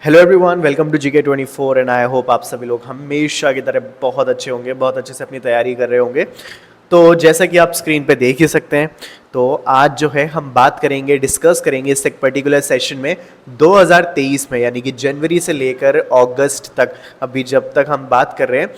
Hello everyone, welcome to GK24 and I hope आप सभी लोग हमेशा की तरह बहुत अच्छे होंगे, बहुत अच्छे से अपनी तैयारी कर रहे होंगे। तो जैसा कि आप स्क्रीन पे देख ही सकते हैं, तो आज जो है हम बात करेंगे, डिस्कस करेंगे इस एक पर्टिकुलर सेशन में 2023 में, यानी कि जनवरी से लेकर अगस्त तक, अभी जब तक हम बात कर रहे हैं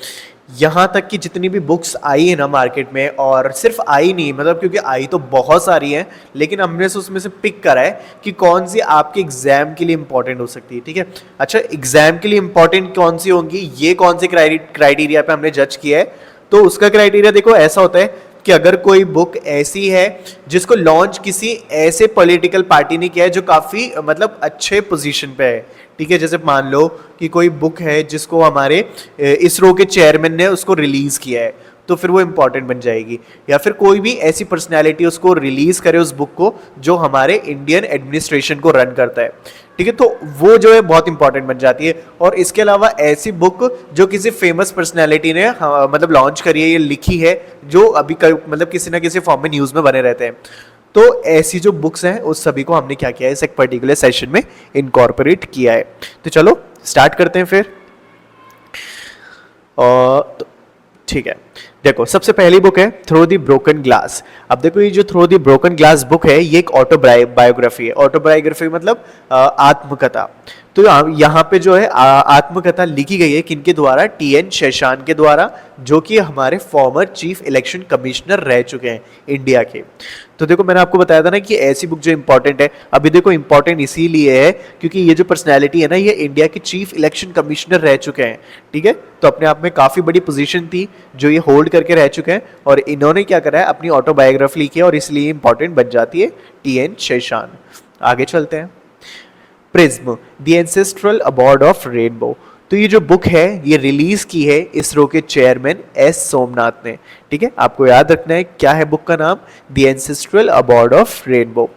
यहाँ तक कि जितनी भी बुक्स आई है ना मार्केट में, और सिर्फ आई नहीं, मतलब क्योंकि आई तो बहुत सारी हैं, लेकिन हमने से उसमें से पिक करा है कि कौन सी आपके एग्जाम के लिए इंपॉर्टेंट हो सकती है। ठीक है, अच्छा, एग्जाम के लिए इंपॉर्टेंट कौन सी होंगी, ये कौन से क्राइटेरिया पे हमने जज किया है। तो उसका क्राइटेरिया देखो ऐसा होता है कि अगर कोई बुक ऐसी है जिसको लॉन्च किसी ऐसे पॉलिटिकल पार्टी ने किया है जो काफ़ी मतलब अच्छे पोजीशन पे है। ठीक है, जैसे मान लो कि कोई बुक है जिसको हमारे इसरो के चेयरमैन ने उसको रिलीज़ किया है, तो फिर वो इम्पॉर्टेंट बन जाएगी। या फिर कोई भी ऐसी पर्सनैलिटी उसको रिलीज़ करे उस बुक को जो हमारे इंडियन एडमिनिस्ट्रेशन को रन करता है। ठीक है, तो वो जो है बहुत इंपॉर्टेंट बन जाती है। और इसके अलावा ऐसी बुक जो किसी फेमस पर्सनैलिटी ने मतलब लॉन्च करी है, ये लिखी है, जो अभी मतलब किसी ना किसी फॉर्म में न्यूज़ में बने रहते हैं। तो ऐसी जो बुक्स हैं उस सभी को हमने क्या किया है, इस एक पर्टिकुलर सेशन में इनकॉर्पोरेट किया है। तो चलो स्टार्ट करते हैं फिर। और ठीक है, देखो सबसे पहली बुक है थ्रू दी ब्रोकन ग्लास। अब देखो ये जो through the broken glass book है, ये एक ऑटोबायोग्राफी है। ऑटोबायोग्राफी मतलब आत्मकथा। तो यहाँ पे जो है आत्मकथा लिखी गई है किनके द्वारा, TN शेषान के द्वारा, जो कि हमारे फॉर्मर चीफ इलेक्शन कमिश्नर रह चुके हैं इंडिया के। तो देखो मैंने आपको बताया था ना कि ऐसी बुक जो इंपॉर्टेंट है, अभी देखो इंपॉर्टेंट इसीलिए है क्योंकि ये जो पर्सनैलिटी है ना, ये इंडिया के चीफ इलेक्शन कमिश्नर रह चुके हैं। ठीक है, तो अपने आप में काफ़ी बड़ी पोजीशन थी जो ये होल्ड करके रह चुके हैं, और इन्होंने क्या करा है, अपनी ऑटोबायोग्राफी लिखी है, और इसलिए इंपॉर्टेंट बन जाती है TN शेषान। आगे चलते हैं। Prism the ancestral abode of rainbow. तो ये जो बुक है ये रिलीज की है इसरो के चेयरमैन S सोमनाथ ने। ठीक है, आपको याद रखना है क्या है बुक का नाम, the ancestral abode of rainbow.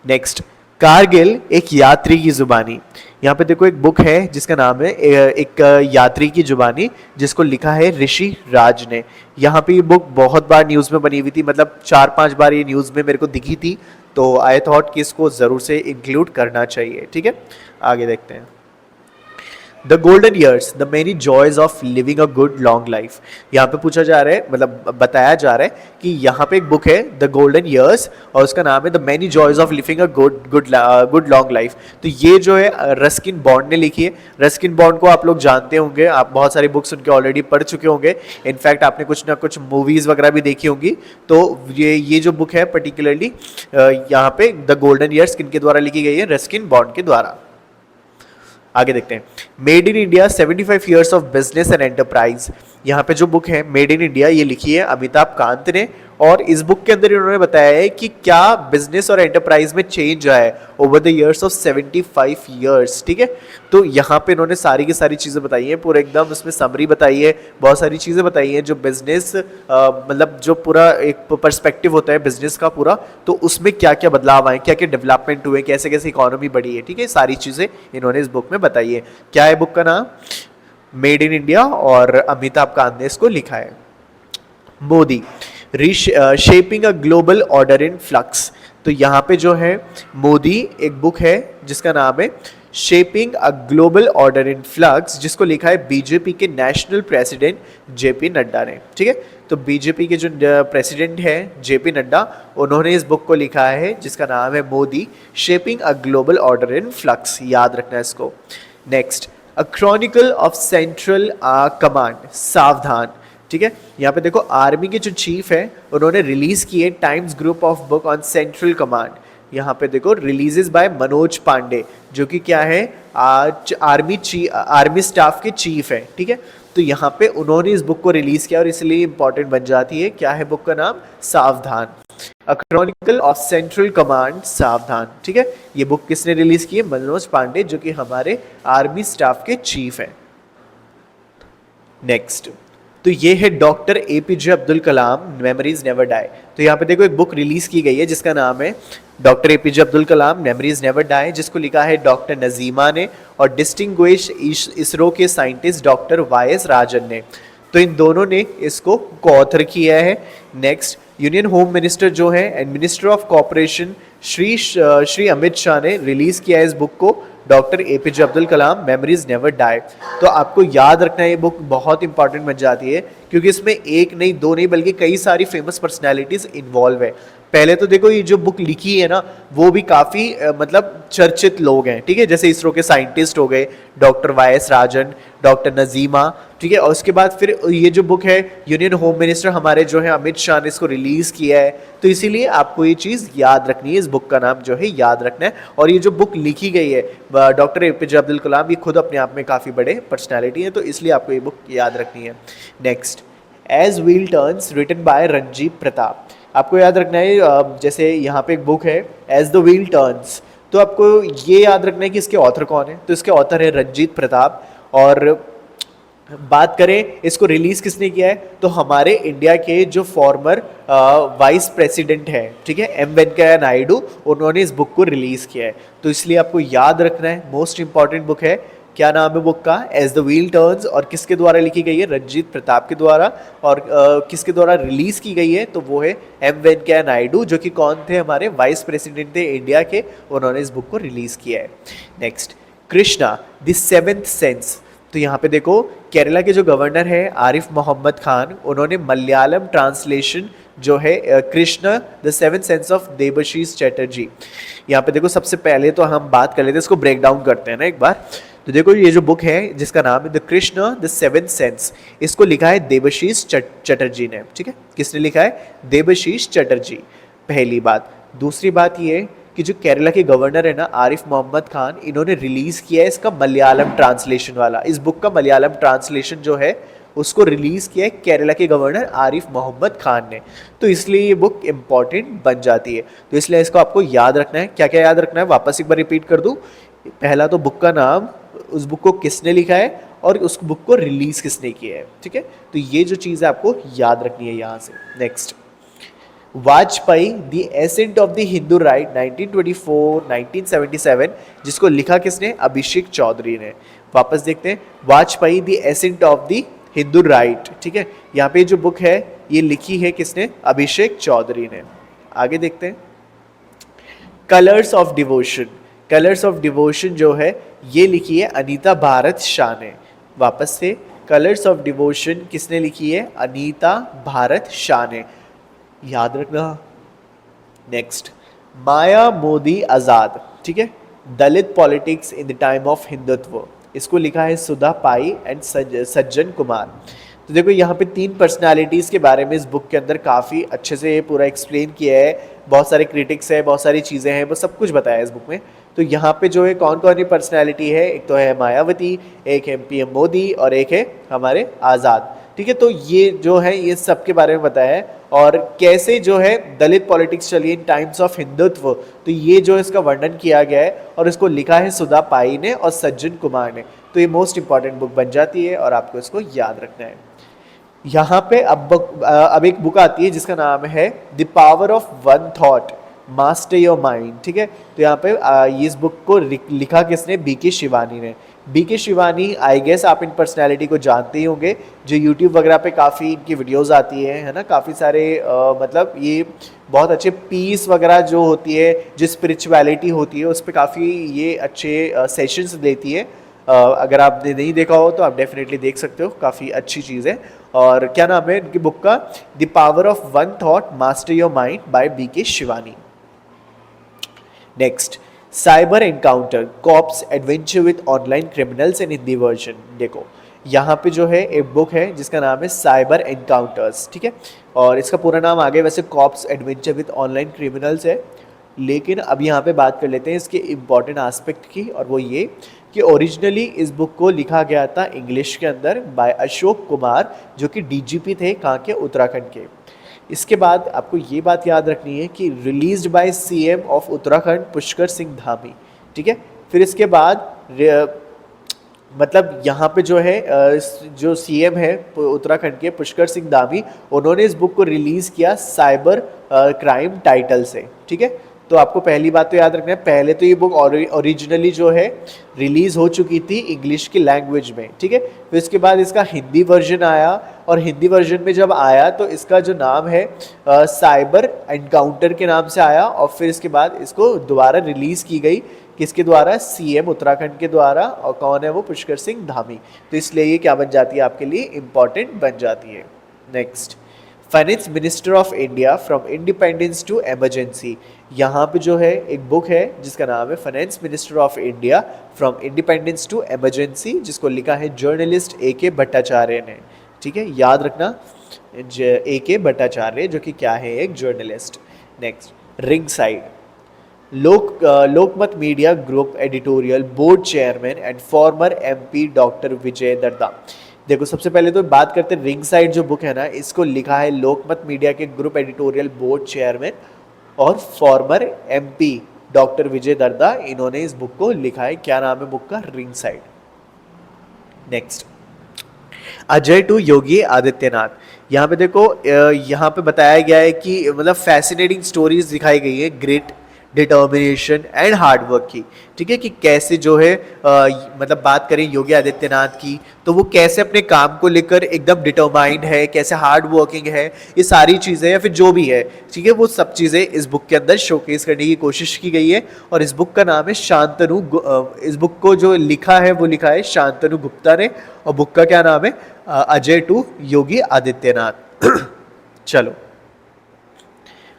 Next, Kargil एक यात्री की जुबानी। यहाँ पे देखो एक बुक है जिसका नाम है एक यात्री की जुबानी, जिसको लिखा है ऋषि राज ने। यहाँ पे ये बुक बहुत बार न्यूज़ में बनी हुई थी, मतलब 4-5 बार ये न्यूज़ में मेरे को दिखी थी, तो आई थॉट कि इसको ज़रूर से इंक्लूड करना चाहिए। ठीक है, आगे देखते हैं। The golden years the many joys of living a good long life. यहाँ पे पूछा जा रहा है, मतलब बताया जा रहा है कि यहाँ पे एक बुक है द गोल्डन ईयर्स, और उसका नाम है the many joys of living a good long life. तो ये जो है रस्किन बॉन्ड ने लिखी है। रस्किन बॉन्ड को आप लोग जानते होंगे, आप बहुत सारी बुक्स उनके ऑलरेडी पढ़ चुके होंगे, इनफैक्ट आपने कुछ ना कुछ मूवीज़ वगैरह भी देखी होंगी। तो ये जो बुक है पर्टिकुलरली यहाँ पे द गोल्डन ईयर्स किनके द्वारा लिखी गई है, रस्किन बॉन्ड के द्वारा। आगे देखते हैं। Made in India 75 years of business and enterprise. यहाँ पे जो बुक है मेड इन इंडिया, ये लिखी है अमिताभ कांत ने, और इस बुक के अंदर इन्होंने बताया है कि क्या बिजनेस और एंटरप्राइज में चेंज आया है over the years of 75 years. ठीक है, तो यहाँ पे इन्होंने सारी की सारी चीज़ें बताई हैं, पूरा एकदम उसमें समरी बताई है, बहुत सारी चीज़ें बताई हैं जो बिजनेस मतलब जो पूरा एक पर्सपेक्टिव होता है बिजनेस का पूरा, तो उसमें क्या क्या बदलाव आए, क्या क्या डेवलपमेंट हुए, कैसे कैसे इकोनॉमी बढ़ी है। ठीक है, सारी चीज़ें इन्होंने इस बुक में बताई है। क्या है बुक का नाम, मेड इन इंडिया, और अमिताभ कांत ने इसको लिखा है। Modi shaping a global order in flux. तो यहाँ पे जो है मोदी एक बुक है जिसका नाम है shaping a global order in flux, जिसको लिखा है बीजेपी के नेशनल प्रेसिडेंट JP नड्डा ने। ठीक है, तो बीजेपी के जो प्रेसिडेंट हैं JP नड्डा, उन्होंने इस बुक को लिखा है जिसका नाम है Modi shaping a global order in flux. याद रखना है इसको। Next, a Chronicle of central command, सावधान। ठीक है, यहाँ पे देखो आर्मी के जो चीफ है उन्होंने रिलीज की है times group of book on central command. यहाँ पे देखो रिलीजेस बाय मनोज पांडे, जो कि क्या है आर्मी स्टाफ के चीफ है। ठीक है, तो यहाँ पे उन्होंने इस बुक को रिलीज किया और इसलिए इंपॉर्टेंट बन जाती है। क्या है बुक का नाम, सावधान, अ क्रॉनिकल ऑफ सेंट्रल कमांड, सावधान। ठीक है, ये बुक किसने रिलीज की है, मनोज पांडे, जो कि हमारे आर्मी स्टाफ के चीफ है। नेक्स्ट, तो ये है doctor APJ Abdul Kalam memories never die. तो यहाँ पे देखो एक बुक रिलीज की गई है जिसका नाम है doctor APJ Abdul Kalam memories never die, जिसको लिखा है डॉक्टर नजीमा ने और डिस्टिंग्विश इसरो के साइंटिस्ट डॉक्टर YS राजन ने। तो इन दोनों ने इसको कोऑथर किया है। नेक्स्ट, यूनियन होम मिनिस्टर जो है and minister of corporation Shri Amit Shah ने रिलीज किया है इस बुक को doctor APJ Abdul Kalam memories never die. तो आपको याद रखना है ये बुक बहुत इंपॉर्टेंट बन जाती है, क्योंकि इसमें एक नहीं दो नहीं बल्कि कई सारी फेमस पर्सनैलिटीज इन्वॉल्व है। पहले तो देखो ये जो बुक लिखी है ना वो भी काफ़ी मतलब चर्चित लोग हैं, ठीक है, जैसे इसरो के साइंटिस्ट हो गए डॉक्टर वाई एस राजन, डॉक्टर नजीमा, ठीक है। और उसके बाद फिर ये जो बुक है यूनियन होम मिनिस्टर हमारे जो है अमित शाह ने इसको रिलीज़ किया है। तो इसीलिए आपको ये चीज़ याद रखनी है, इस बुक का नाम जो है याद रखना है। और ये जो बुक लिखी गई है डॉक्टर एपीजे अब्दुल कलाम, ये खुद अपने आप में काफ़ी बड़े पर्सनैलिटी है, तो इसलिए आपको ये बुक याद रखनी है। Next, as wheel turns written by Ranjit Pratap. आपको याद रखना है जैसे यहाँ पे एक बुक है एज द व्हील टर्न्स, तो आपको ये याद रखना है कि इसके ऑथर कौन है। तो इसके ऑथर है रणजीत प्रताप। और बात करें इसको रिलीज किसने किया है, तो हमारे इंडिया के जो फॉर्मर वाइस प्रेसिडेंट है, ठीक है, एम वेंकैया नायडू, उन्होंने इस बुक को रिलीज किया है। तो इसलिए आपको याद रखना है, मोस्ट इंपॉर्टेंट बुक है। क्या नाम है बुक का, एज द व्हील टर्न्स, और किसके द्वारा लिखी गई है, रणजीत प्रताप के द्वारा। और किसके द्वारा रिलीज की गई है, तो वो है एम वेंकैया नायडू, जो कि कौन थे, हमारे वाइस प्रेसिडेंट थे इंडिया के, उन्होंने इस बुक को रिलीज किया है। Next, Krishna the seventh sense. तो यहाँ पे देखो केरला के जो गवर्नर है आरिफ मोहम्मद खान, उन्होंने मलयालम ट्रांसलेशन जो है Krishna the seventh sense of Debashis Chatterjee. यहाँ पे देखो सबसे पहले तो हम बात कर लेते हैं, इसको ब्रेक डाउन करते हैं ना एक बार। तो देखो ये जो बुक है जिसका नाम है the Krishna the seventh sense, इसको लिखा है देबशीष चटर्जी ने, ठीक है। किसने लिखा है, देबशीष चटर्जी, पहली बात। दूसरी बात ये कि जो केरला के गवर्नर है ना आरिफ मोहम्मद खान, इन्होंने रिलीज किया है इसका मलयालम ट्रांसलेशन वाला, इस बुक का मलयालम ट्रांसलेशन जो है उसको रिलीज किया है केरला के गवर्नर आरिफ मोहम्मद खान ने। तो इसलिए ये बुक इंपॉर्टेंट बन जाती है। तो इसलिए इसको आपको याद रखना है। क्या क्या याद रखना है, वापस एक बार रिपीट कर दूं। पहला तो बुक का नाम, उस बुक को किसने लिखा है, और उस बुक को रिलीज किसने किया है, ठीक है। तो ये जो चीज़ है आपको याद रखनी है यहाँ से। Next, Vajpayee the ascent of the Hindu right 1924-1977, जिसको लिखा किसने, अभिषेक चौधरी ने। वापस देखते हैं, Vajpayee the ascent of the Hindu right, ठीक है। यहाँ पे जो बुक है ये लिखी है किसने, अभिषेक चौधरी ने। आगे देखते हैं, colours of devotion. Colours of devotion जो है ये लिखी है अनीता भारत शाह ने। वापस से, कलर्स ऑफ डिवोशन किसने लिखी है, अनीता भारत शाह ने, याद रखना। नेक्स्ट, माया मोदी आज़ाद, ठीक है, Dalit politics in the time of Hindutva, इसको लिखा है सुधा पाई एंड सज्जन कुमार। तो देखो यहाँ पे तीन पर्सनालिटीज़ के बारे में इस बुक के अंदर काफ़ी अच्छे से पूरा एक्सप्लेन किया है, बहुत सारे क्रिटिक्स है, बहुत सारी चीज़ें हैं, वो सब कुछ बताया है इस बुक में। तो यहाँ पे जो है कौन कौन सी पर्सनालिटी है, एक तो है मायावती, एक है पीएम मोदी, और एक है हमारे आज़ाद, ठीक है। तो ये जो है ये सब के बारे में बताया है, और कैसे जो है दलित पॉलिटिक्स चली इन टाइम्स ऑफ हिंदुत्व, तो ये जो इसका वर्णन किया गया है, और इसको लिखा है सुधा पाई ने और सज्जन कुमार ने। तो ये मोस्ट इंपॉर्टेंट बुक बन जाती है और आपको इसको याद रखना है। यहाँ पे अब एक बुक आती है जिसका नाम है the power of one thought master your mind, ठीक है। तो यहाँ पे इस बुक को लिखा किसने, बीके शिवानी ने। बीके शिवानी, आई गेस आप इन पर्सनालिटी को जानते ही होंगे, जो यूट्यूब वगैरह पे काफ़ी इनकी वीडियोस आती है ना, काफ़ी सारे मतलब ये बहुत अच्छे पीस वगैरह जो होती है, जो स्पिरिचुअलिटी होती है, उस पर काफ़ी ये अच्छे सेशंस देती है। अगर आपने नहीं देखा हो तो आप डेफिनेटली देख सकते हो, काफ़ी अच्छी चीज़ है। और क्या नाम है इनकी बुक का, the power of one thought master your mind by BK Shivani. Next, cyber encounter cops adventure with online criminals in Hindi version. देखो यहाँ पे जो है एक बुक है जिसका नाम है साइबर एनकाउंटर्स, ठीक है, और इसका पूरा नाम आगे वैसे cops adventure with online criminals है। लेकिन अब यहाँ पे बात कर लेते हैं इसके इम्पॉर्टेंट एस्पेक्ट की, और वो ये कि ओरिजिनली इस बुक को लिखा गया था इंग्लिश के अंदर बाय अशोक कुमार, जो कि डीजीपी थे कहाँ के, उत्तराखंड के। इसके बाद आपको ये बात याद रखनी है कि released by CM of Uttarakhand Pushkar Singh Dhami, ठीक है। फिर इसके बाद मतलब यहाँ पे जो है जो सीएम है उत्तराखंड के पुष्कर सिंह धामी, उन्होंने इस बुक को रिलीज़ किया साइबर क्राइम टाइटल से, ठीक है। तो आपको पहली बात तो याद रखना है, पहले तो ये बुक ओरिजिनली जो है रिलीज़ हो चुकी थी इंग्लिश की लैंग्वेज में, ठीक है। फिर इसके बाद इसका हिंदी वर्जन आया, और हिंदी वर्जन में जब आया तो इसका जो नाम है साइबर एनकाउंटर के नाम से आया, और फिर इसके बाद इसको दोबारा रिलीज़ की गई किसके द्वारा? सीएम उत्तराखंड के द्वारा, और कौन है वो? पुष्कर सिंह धामी। तो इसलिए ये क्या बन जाती है आपके लिए? इंपॉर्टेंट बन जाती है। Next, finance minister of India from independence to emergency. यहाँ पे जो है एक बुक है जिसका नाम है finance minister of India from independence to emergency, जिसको लिखा है जर्नलिस्ट ए.के. भट्टाचार्य ने। ठीक है, याद रखना, ए.के. भट्टाचार्य, जो कि क्या है? एक journalist. Next, ring side, Lokmat media group editorial board chairman and former MP doctor Vijay Darda. देखो, सबसे पहले तो बात करते हैं रिंग साइड जो बुक है ना, इसको लिखा है लोकमत मीडिया के ग्रुप एडिटोरियल बोर्ड चेयरमैन और फॉर्मर एमपी डॉक्टर विजय दर्दा, इन्होंने इस बुक को लिखा है। क्या नाम है बुक का? Ring side. Next, Ajay to Yogi Adityanath. यहाँ पे देखो, यहाँ पे बताया गया है कि मतलब फैसिनेटिंग स्टोरीज दिखाई गई है great determination and hard work की। ठीक है, कि कैसे जो है मतलब बात करें योगी आदित्यनाथ की, तो वो कैसे अपने काम को लेकर एकदम डिटरमाइंड है, कैसे हार्ड वर्किंग है, ये सारी चीज़ें या फिर जो भी है, ठीक है, वो सब चीज़ें इस बुक के अंदर शोकेस करने की कोशिश की गई है। और इस बुक का नाम है शांतनु, इस बुक को जो लिखा है वो लिखा है शांतनु गुप्ता ने, और बुक का क्या नाम है? अजय टू योगी आदित्यनाथ। चलो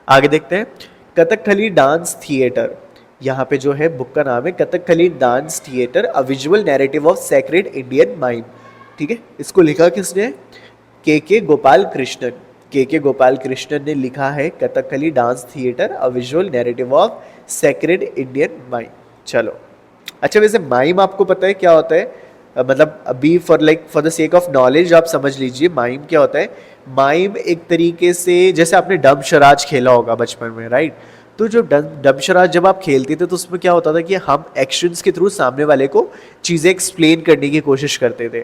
आगे देखते हैं। कथकली डांस थिएटर, यहाँ पे जो है बुक का नाम है Kathakali dance theatre a visual narrative of sacred Indian mime. ठीक है, इसको लिखा किसने? के गोपाल कृष्णन। के गोपाल कृष्णन ने लिखा है Kathakali dance theatre a visual narrative of sacred Indian mime. चलो, अच्छा वैसे माइम आपको पता है क्या होता है? मतलब अभी for the sake of knowledge आप समझ लीजिए माइम क्या होता है। माइम एक तरीके से, जैसे आपने डम शराज खेला होगा बचपन में, राइट? तो जो डम शराज जब आप खेलते थे तो उसमें क्या होता था कि हम एक्शंस के थ्रू सामने वाले को चीज़ें एक्सप्लेन करने की कोशिश करते थे।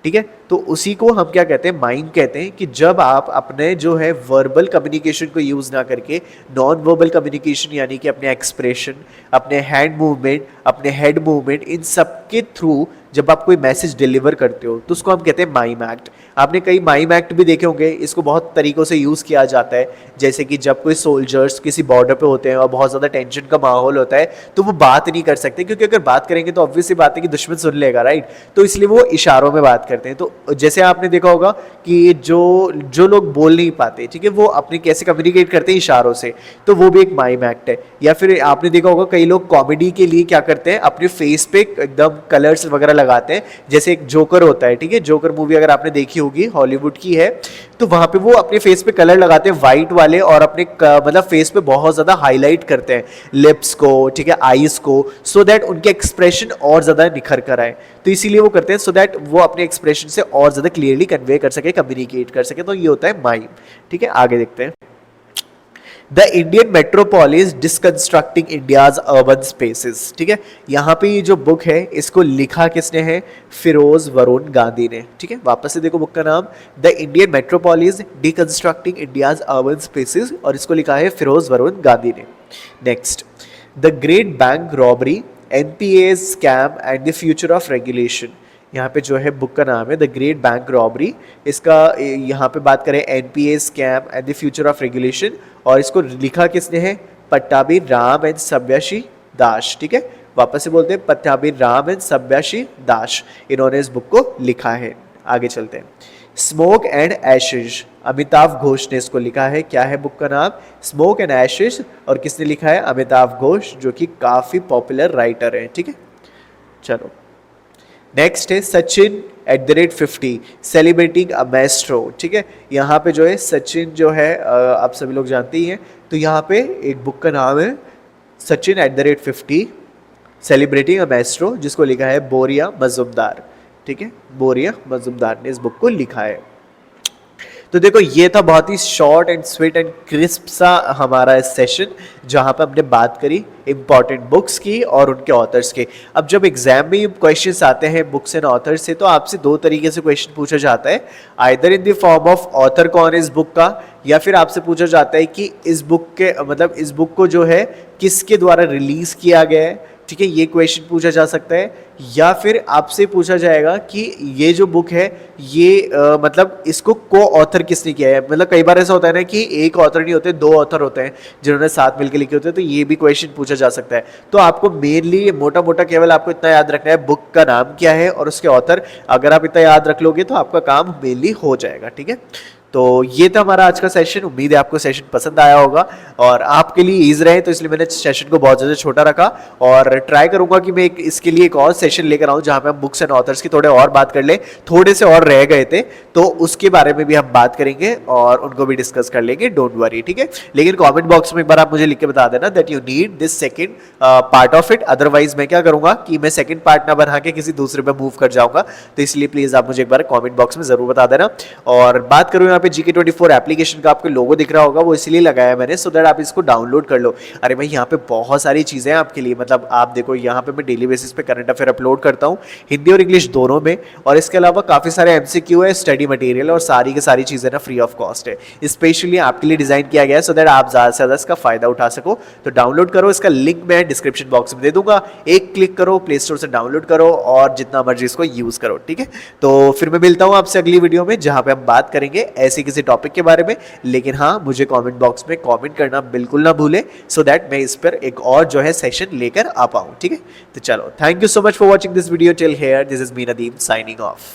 ठीक है, तो उसी को हम क्या कहते हैं? माइम कहते हैं। कि जब आप अपने जो है वर्बल कम्युनिकेशन को यूज़ ना करके नॉन वर्बल कम्युनिकेशन, यानी कि अपने एक्सप्रेशन, अपने हैंड मूवमेंट, अपने हेड मूवमेंट, इन सब के थ्रू जब आप कोई मैसेज डिलीवर करते हो तो उसको हम कहते हैं माइम एक्ट। आपने कई माइम एक्ट भी देखे होंगे, इसको बहुत तरीक़ों से यूज़ किया जाता है। जैसे कि जब कोई सोल्जर्स किसी बॉर्डर पे होते हैं और बहुत ज़्यादा टेंशन का माहौल होता है, तो वो बात नहीं कर सकते, क्योंकि अगर बात करेंगे तो ऑब्वियस सी बात है कि दुश्मन सुन लेगा, राइट? तो इसलिए वो इशारों में बात करते हैं। तो जैसे आपने देखा होगा कि जो लोग बोल नहीं पाते, ठीक है, वो अपने कैसे कम्युनिकेट करते हैं? इशारों से। तो वो भी एक माइम एक्ट है। या फिर आपने देखा होगा कई लोग कॉमेडी के लिए क्या करते हैं? अपने फेस पे एकदम कलर्स वगैरह लगाते हैं। जैसे एक जोकर होता है, ठीक है, जोकर मूवी अगर आपने देखी होगी, हॉलीवुड की है, तो वहां पे वो अपने फेस पे कलर लगाते हैं वाइट वाले, और अपने मतलब फेस पे बहुत ज्यादा हाईलाइट करते हैं लिप्स को, ठीक है, आईज को, सो दैट उनके एक्सप्रेशन और ज्यादा निखर कर आए। तो इसीलिए वो करते हैं सो दैट वो अपने एक्सप्रेशन से और ज्यादा क्लियरली कन्वे कर सके, कम्युनिकेट कर सके। तो ये होता है माइम। ठीक है, आगे देखते हैं। The Indian metropolis deconstructing India's urban spaces. ठीक है, यहाँ पे ये जो बुक है इसको लिखा किसने है? फिरोज वरुण गांधी ने। ठीक है, वापस से देखो बुक का नाम the Indian metropolis deconstructing India's urban spaces, और इसको लिखा है फिरोज वरुण गांधी ने। Next, the great bank robbery, NPA scam and the future of regulation. यहाँ पे जो है बुक का नाम है द ग्रेट बैंक रॉबरी, इसका यहाँ पे बात करें NPA scam and the future of regulation, और इसको लिखा किसने है? पट्टाभी राम एंड सब्याशी दास। ठीक है, वापस से बोलते हैं पट्टाभी राम एंड सब्याशी दास, इन्होंने इस बुक को लिखा है। आगे चलते हैं। Smoke and Ashes, Amitabh Ghosh ने इसको लिखा है। क्या है बुक का नाम? स्मोक एंड एशेज, और किसने लिखा है? अमिताभ घोष, जो कि काफ़ी पॉपुलर राइटर हैं। ठीक है, चलो नेक्स्ट है सचिन @50 सेलिब्रेटिंग अ मैस्ट्रो। ठीक है, यहाँ पे जो है सचिन जो है आप सभी लोग जानते ही हैं। तो यहाँ पे एक बुक का नाम है सचिन @50 सेलिब्रेटिंग अ मैस्ट्रो, जिसको लिखा है बोरिया मजुमदार। ठीक है, बोरिया मजुमदार ने इस बुक को लिखा है। तो देखो ये था बहुत ही short and sweet and crisp सा हमारा सेशन, जहाँ पे हमने बात करी इंपॉर्टेंट बुक्स की और उनके ऑथर्स के। अब जब एग्जाम में क्वेश्चंस आते हैं बुक्स एंड ऑथर्स से, तो आपसे दो तरीके से क्वेश्चन पूछा जाता है, either in the form of author कौन है इस बुक का, या फिर आपसे पूछा जाता है कि इस बुक के मतलब इस बुक को जो है किसके द्वारा रिलीज किया गया है, ठीक है, ये क्वेश्चन पूछा जा सकता है। या फिर आपसे पूछा जाएगा कि ये जो बुक है ये मतलब इसको को ऑथर किसने किया है। मतलब कई बार ऐसा होता है ना कि एक ऑथर नहीं होते, दो ऑथर होते हैं जिन्होंने साथ मिलकर लिखे होते हैं, तो ये भी क्वेश्चन पूछा जा सकता है। तो आपको मेनली मोटा मोटा केवल आपको इतना याद रखना है, बुक का नाम क्या है और उसके ऑथर। अगर आप इतना याद रख लोगे तो आपका काम मेनली हो जाएगा। ठीक है, तो ये था हमारा आज का सेशन। उम्मीद है आपको सेशन पसंद आया होगा और आपके लिए ईज रहे, तो इसलिए मैंने सेशन को बहुत ज़्यादा छोटा रखा और ट्राई करूंगा कि मैं इसके लिए एक और सेशन लेकर आऊं जहां पे हम बुक्स एंड ऑथर्स की थोड़े और बात कर ले। थोड़े से और रह गए थे तो उसके बारे में भी हम बात करेंगे और उनको भी डिस्कस कर लेंगे, डोंट वरी। ठीक है, लेकिन कॉमेंट बॉक्स में एक बार आप मुझे लिख के बता देना that you need this second part of it. Otherwise मैं क्या करूंगा कि मैं सेकेंड पार्ट ना बना के किसी दूसरे पे मूव कर जाऊंगा। तो इसलिए प्लीज आप मुझे एक बार कॉमेंट बॉक्स में जरूर बता देना। और बात करूं यहाँ पे GK24 एप्लीकेशन का, आपको लोगो दिख रहा होगा, वो इसलिए लगाया मैंने सो दैट आप इसको डाउनलोड कर लो। अरे भाई यहाँ पे बहुत सारी चीजें हैं आपके लिए। मतलब आप देखो यहाँ पे मैं डेली बेसिस पे करंट अफेयर अपलोड करता हूँ, हिंदी और इंग्लिश दोनों में, और इसके अलावा काफी सारे MCQ है, स्टडी मटेरियल, और सारी की सारी चीजें ना फ्री ऑफ कॉस्ट है। स्पेशली आपके लिए डिजाइन किया गया है सो दैट आप ज्यादा से ज्यादा इसका फायदा उठा सको। तो डाउनलोड करो, इसका लिंक मैं डिस्क्रिप्शन बॉक्स में दे दूंगा, एक क्लिक करो, प्ले स्टोर से डाउनलोड करो और जितना मर्जी इसको यूज करो। ठीक है, तो फिर मैं मिलता हूँ आपसे अगली वीडियो में जहां पे हम बात करेंगे ऐसे किसी टॉपिक के बारे में। लेकिन हाँ, मुझे कमेंट बॉक्स में कमेंट करना बिल्कुल ना भूले सो दैट मैं इस पर एक और जो है सेशन लेकर आ पाऊँ। ठीक है, तो चलो, thank you so much for watching this video till here. This is me Nadeem signing off.